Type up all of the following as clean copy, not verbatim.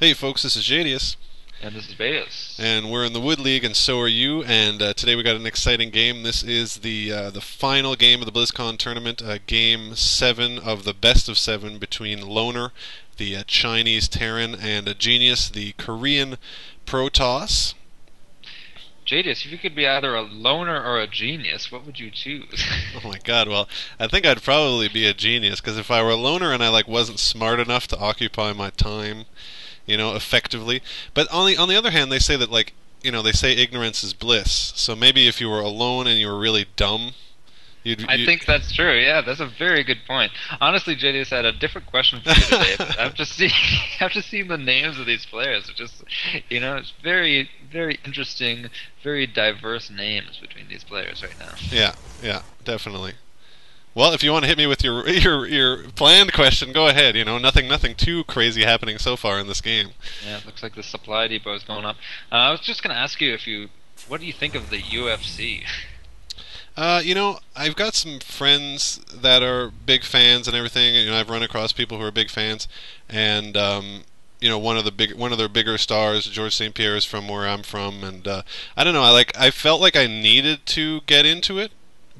Hey folks, this is Jadius, And this is Beas. and we're in the Wood League, and so are you. And today we got an exciting game. This is the final game of the Blizzcon tournament, Game 7 of the best of 7 between Loner, the Chinese Terran, and Genius, the Korean Protoss. Jadius, if you could be either a loner or a genius, what would you choose? Oh my God! Well, I think I'd probably be a genius because if I were a loner and I wasn't smart enough to occupy my time, effectively. But on the other hand, they say that they say ignorance is bliss. So maybe if you were alone and you were really dumb, I you think that's true. Yeah, that's a very good point. Honestly, Jadius, I had a different question for you today. After seeing the names of these players, it's very, very interesting, very diverse names between these players right now. yeah, definitely. Well, if you want to hit me with your planned question, go ahead. Nothing too crazy happening so far in this game. Yeah, it looks like the supply depot is going up. I was just going to ask you what do you think of the UFC? I've got some friends that are big fans and everything. I've run across people who are big fans, and one of their bigger stars, George St. Pierre, is from where I'm from, and I don't know. I felt like I needed to get into it,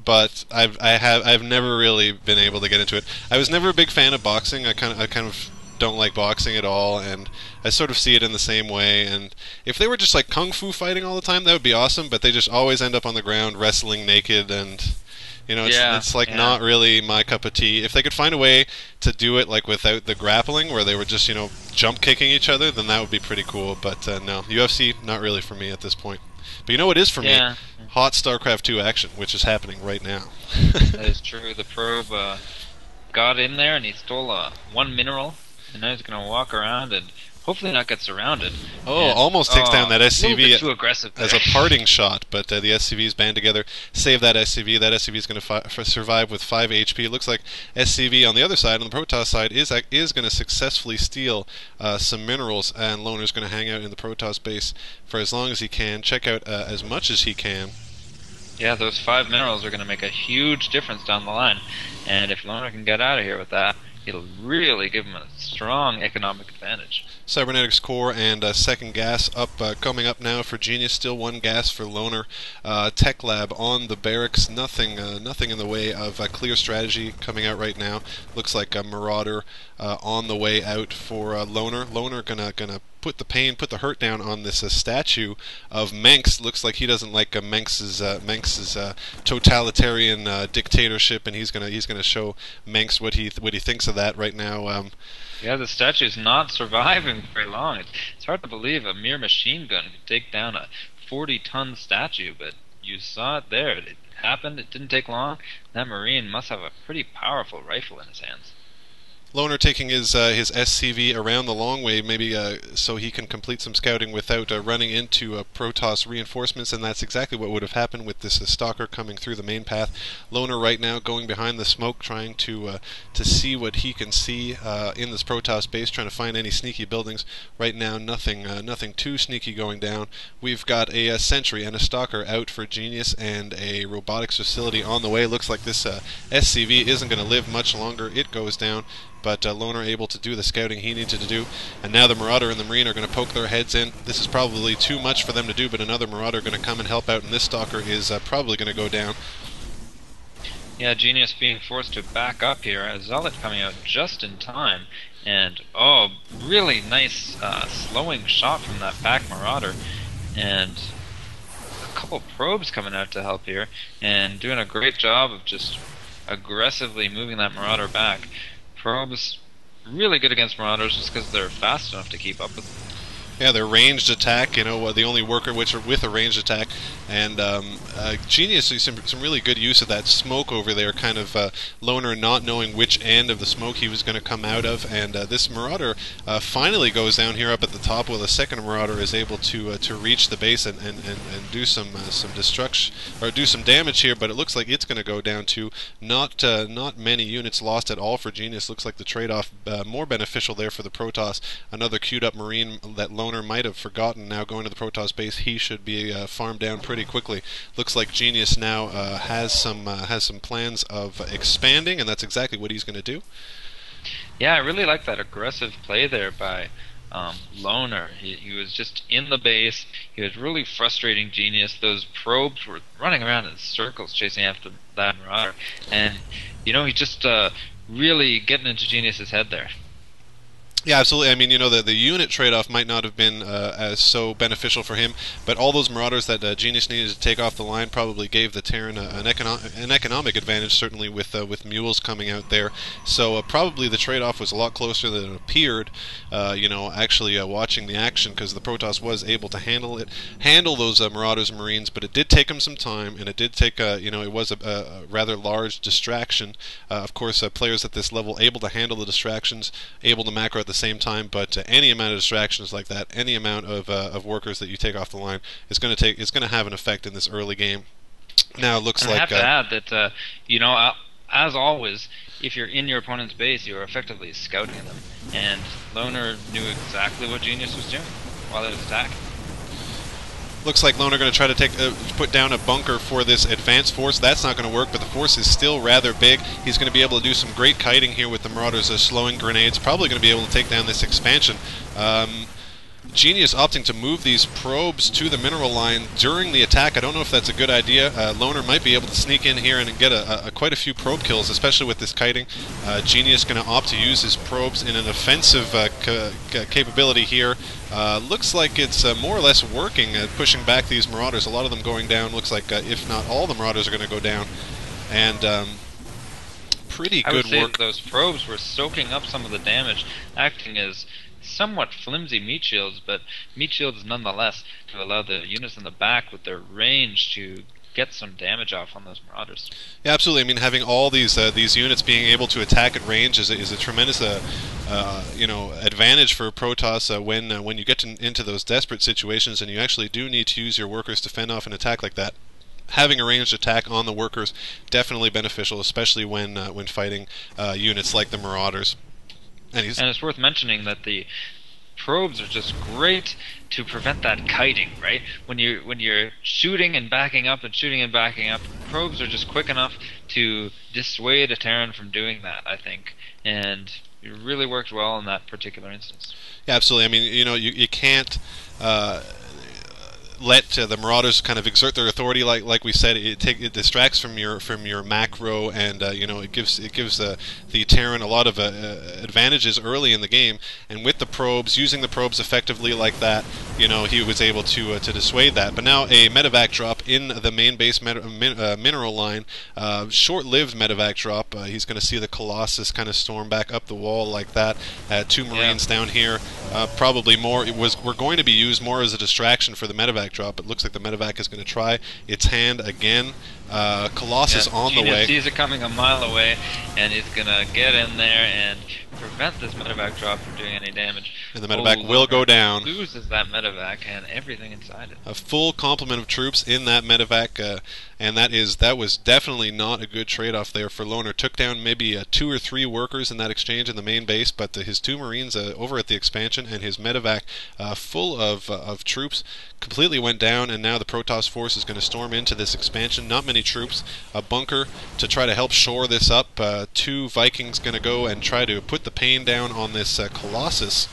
but I've never really been able to get into it. I was never a big fan of boxing. I kind of don't like boxing at all, and I sort of see it in the same way. And if they were just like kung fu fighting all the time, that would be awesome. But they just always end up on the ground wrestling naked, and it's like Yeah. not really my cup of tea. If they could find a way to do it like without the grappling, where they were just jump kicking each other, then that would be pretty cool. But no, UFC not really for me at this point. But you know what is for me? Yeah. Hot Starcraft 2 action, which is happening right now. That is true. The probe got in there and he stole one mineral, and now he's going to walk around and hopefully not get surrounded. Oh, And, almost takes down that a little bit SCV too aggressive there. as a parting shot, but the SCVs band together, save that SCV. That SCV is going to survive with 5 HP. It looks like SCV on the other side, on the Protoss side, is going to successfully steal some minerals, and Loner's going to hang out in the Protoss base for as long as he can, check out as much as he can. Yeah, those 5 minerals are going to make a huge difference down the line, and if Loner can get out of here with that, it'll really give him a strong economic advantage. Cybernetics core and second gas coming up now for Genius. Still one gas for Loner. Tech Lab on the barracks. Nothing in the way of a clear strategy coming out right now. Looks like a Marauder on the way out for Loner. Loner gonna put the hurt down on this statue of Menks. Looks like he doesn't like Menks's totalitarian dictatorship, and he's gonna show Menks what he thinks of that right now. Yeah, the statue's not surviving very long. It's hard to believe a mere machine gun could take down a 40-ton statue, but you saw it there. It happened. It didn't take long. That Marine must have a pretty powerful rifle in his hands. Loner taking his SCV around the long way, maybe so he can complete some scouting without running into Protoss reinforcements, and that's exactly what would have happened with this Stalker coming through the main path. Loner right now going behind the smoke, trying to see what he can see in this Protoss base, trying to find any sneaky buildings. Right now, nothing too sneaky going down. We've got a sentry and a Stalker out for Genius, and a robotics facility on the way. Looks like this SCV isn't going to live much longer. It goes down. But Loner able to do the scouting he needed to do, and now the Marauder and the Marine are going to poke their heads in. This is probably too much for them to do, but another Marauder going to come and help out, and this Stalker is probably going to go down. Yeah, Genius being forced to back up here. A Zealot coming out just in time, and really nice slowing shot from that back Marauder, and a couple probes coming out to help here, and doing a great job of just aggressively moving that Marauder back. Probes really good against Marauders just because they're fast enough to keep up with them. Yeah, their ranged attack, the only worker which are with a ranged attack, and Genius sees some really good use of that smoke over there, kind of Loner not knowing which end of the smoke he was going to come out of, and this Marauder finally goes down here up at the top, while the second Marauder is able to reach the base and do some destruction, or do some damage here, but it looks like it's going to go down to not many units lost at all for Genius. Looks like the trade-off more beneficial there for the Protoss. Another queued up Marine that Loner might have forgotten, now going to the Protoss base. He should be farmed down pretty quickly. Looks like Genius now has some plans of expanding, and that's exactly what he's going to do. Yeah, I really like that aggressive play there by Loner. He was just in the base. He was really frustrating Genius. Those probes were running around in circles chasing after that Marauder. And, he's just really getting into Genius's head there. Yeah, absolutely. I mean, the unit trade-off might not have been as so beneficial for him, but all those Marauders that Genius needed to take off the line probably gave the Terran an economic advantage, certainly with Mules coming out there. So probably the trade-off was a lot closer than it appeared, actually watching the action, because the Protoss was able to handle those Marauders and Marines, but it did take him some time, and it did take, it was a rather large distraction. Of course, players at this level able to handle the distractions, able to macro at the same time, but any amount of distractions like that, any amount of workers that you take off the line is going to have an effect in this early game. Now it looks and like I have to add that as always, if you're in your opponent's base, you're effectively scouting them, and Loner knew exactly what Genius was doing while he was attacking. Looks like Loner going to try to put down a bunker for this advanced force. That's not going to work, but the force is still rather big. He's going to be able to do some great kiting here with the Marauders slowing grenades. Probably going to be able to take down this expansion. Genius opting to move these probes to the mineral line during the attack. I don't know if that's a good idea. Loner might be able to sneak in here and get quite a few probe kills, especially with this kiting. Genius going to opt to use his probes in an offensive capability here. Looks like it's more or less working, pushing back these Marauders. A lot of them going down. Looks like, if not all the Marauders are going to go down. And pretty good work. I would say work. Those probes were soaking up some of the damage, acting as somewhat flimsy meat shields, but meat shields nonetheless to allow the units in the back with their range to get some damage off on those Marauders. Yeah, absolutely. I mean, having all these units being able to attack at range is a tremendous advantage for Protoss when you get into those desperate situations and you actually do need to use your workers to fend off an attack like that. Having a ranged attack on the workers definitely beneficial, especially when fighting units like the Marauders. And it's worth mentioning that the probes are just great to prevent that kiting, right? When you're shooting and backing up and shooting and backing up, probes are just quick enough to dissuade a Terran from doing that, I think. And it really worked well in that particular instance. Yeah, absolutely. I mean, you can't let the Marauders kind of exert their authority, like we said. It distracts from your macro, and it gives the Terran a lot of advantages early in the game. And with the probes, using the probes effectively like that, he was able to dissuade that. But now a medevac drop in the main base mineral line, short-lived medevac drop. He's going to see the Colossus kind of storm back up the wall like that. 2 Marines down here, probably more. Were going to be used more as a distraction for the medevac drop. It looks like the medevac is going to try its hand again. Colossus on the way. Genius sees it coming a mile away, and he's going to get in there and prevent this medevac drop from doing any damage. And the medevac will go down. Loses that medevac and everything inside it. A full complement of troops in that medevac, and that was definitely not a good trade-off there for Loner. Took down maybe 2 or 3 workers in that exchange in the main base, but his 2 Marines over at the expansion and his medevac full of troops completely went down, and now the Protoss force is going to storm into this expansion. Not many troops. A bunker to try to help shore this up. 2 Vikings going to go and try to put the pain down on this Colossus.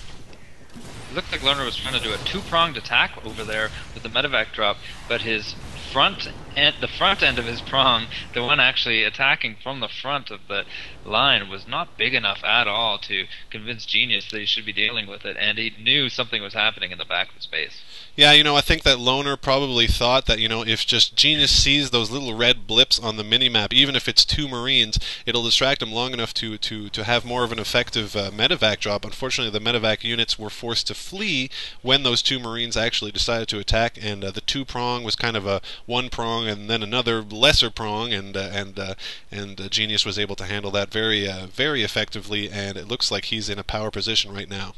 It looked like Loner was trying to do a 2-pronged attack over there with the medevac drop, but the front end of his prong, the one actually attacking from the front of the line, was not big enough at all to convince Genius that he should be dealing with it, and he knew something was happening in the back of his base. Yeah, I think that Loner probably thought that, if just Genius sees those little red blips on the minimap, even if it's 2 Marines, it'll distract him long enough to have more of an effective medevac drop. Unfortunately, the medevac units were forced to flee when those 2 Marines actually decided to attack, and the 2-prong was kind of a 1-prong and then another lesser prong, and Genius was able to handle that very effectively, and it looks like he's in a power position right now.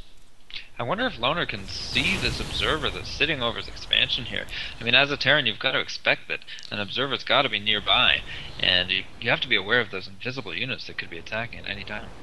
I wonder if Loner can see this observer that's sitting over his expansion here. I mean, as a Terran, you've got to expect that an observer's got to be nearby, and you have to be aware of those invisible units that could be attacking at any time.